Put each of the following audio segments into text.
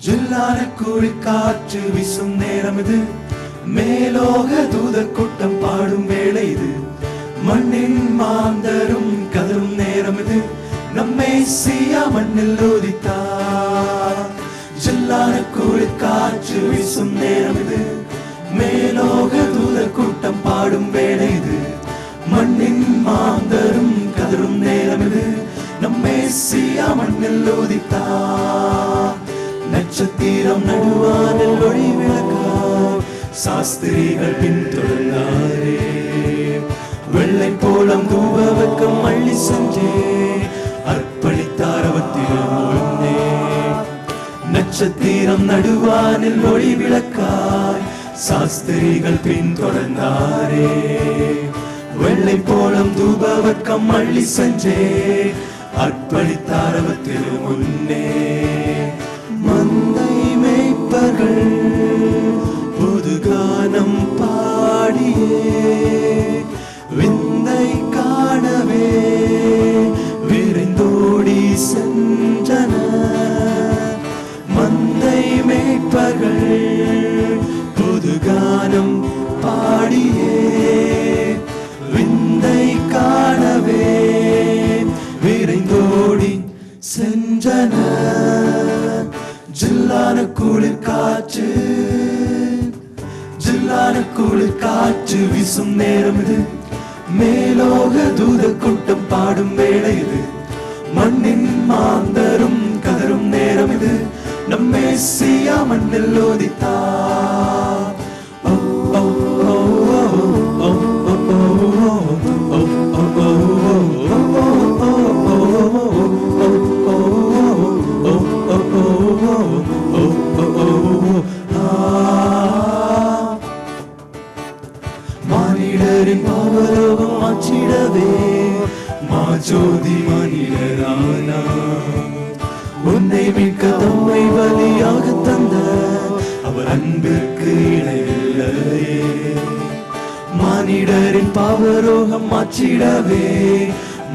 ஜில்லான குளிர்காற்று வீசும் நேரம் இது, மேலோக தூதர் கூட்டம் பாடும் வேளை இது, மண்ணின் மாந்தரும் கதரும் நேரம் இது, நம்மை மேசியா மண்ணில் உதித்தார். ஜில்லான குளிர்காற்று வீசும் நேரம் இது, மேலோக தூதர் கூட்டம் பாடும் வேளை இது, மண்ணின் மாந்தரும் கதரும் நேரம் இது, நம்மை மேசியா மண்ணில் உதித்தார். நட்சத்திரம் நடுவானில் ஒளி விளக்காய் சாஸ்திரிகள் பின்தொடர்ந்தாரே, வெள்ளை போலம் தூபவர்க்கம் அள்ளி சென்றே அர்ப்பணித்தார் அவத்திலே. நட்சத்திரம் நடுவானில் ஒளி விளக்காய் சாஸ்திரிகள் பின்தொடர்ந்தாரே, வெள்ளை போலம் தூபவர்க்கம் அள்ளி சென்றே அர்ப்பணித்தார் அவத்திலே முன்னே. மந்தை மேய்ப்பர்கள் புது கானம் பாடியே விந்தை காணவே விரைந்தோடி சென்றனர். மந்தை மேய்ப்பர்கள் புது கானம் பாடியே விந்தை காணவே விரைந்தோடி சென்றனர். ஜில்லான குளிர்காற்று, ஜில்லான குளிர்காற்று வீசும் நேரம் இது, மேலோக தூதர் கூட்டம் பாடும் வேளை இது, மண்ணின் மாந்தரும் கதரும் நேரம் இது, நம் மேசியா மண்ணில் உதித்தார். மானிடரின் பாவலோகம் மாற்றிடவே மாஜோதி மனிதரானா, உன்னை மீட்க தம்மை பலியாக தந்த அவர் அன்பிற்கு இணையில்லையே. மானிடரின் பாவரோகம் மாற்றிடவே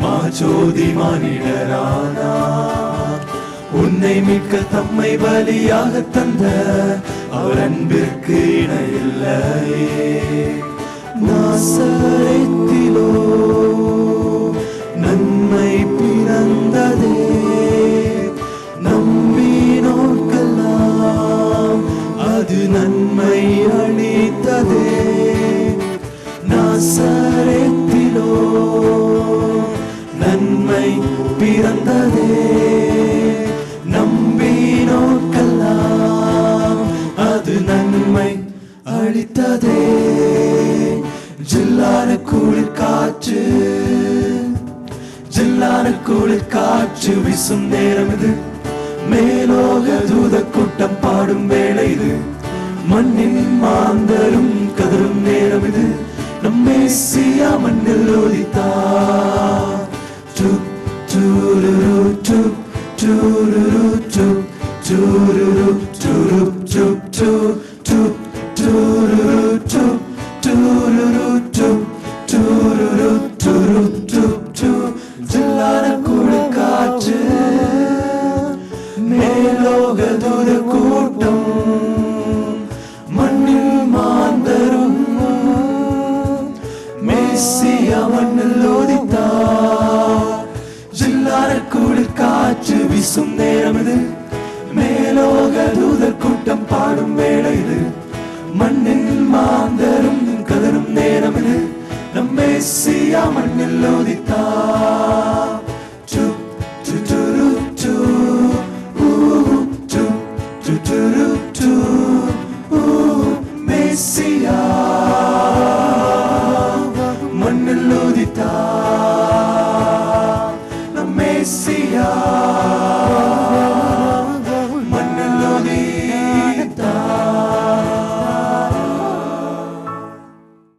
மாஜோதி மனிதரானா, உன்னை மீட்க தம்மை பலியாக தந்த அவர் அன்பிற்கு இணையில்லையே. நாசரேத்திலோ நன்மை பிறந்ததே, நம்பினோர்க்கெல்லாம் அது நன்மை அளித்ததே. நாசரேத்திலோ நன்மை பிறந்ததே, நம்பினோர்க்கெல்லாம் அது நன்மை அளித்ததே. ஜில்லான குளிர்காற்று, ஜில்லான குளிர்காற்று வீசும் நேரம் இது, மேலோக தூதர் கூட்டம் பாடும் வேளை இது, மண்ணின் மாந்தரும் கதரும் நேரம் இது, நம் மேசியா மண்ணில் உதித்தார். டுப் டுருரு டுப் டுருரு டுப் டுருரு டுருப் டுப் டுப் டுப் டுருரு டுப் டுருரு டுப் டுருரு டுருப் டுப் டுப். ஜில்லான குளிர்காற்று, மேலோக தூதர் கூட்டம், மண்ணில் மாந்தரும் மேசியா மண்ணில் உதித்தார். ஜில்லான குளிர்காற்று வீசும் நேரம் இது, மேலோக தூதர் கூட்டம் பாடும் வேளை இது, மண்ணின் மாந்தரும் கதரும் நேரம் இது, நம் மேசியா மண்ணில் உதித்தார்.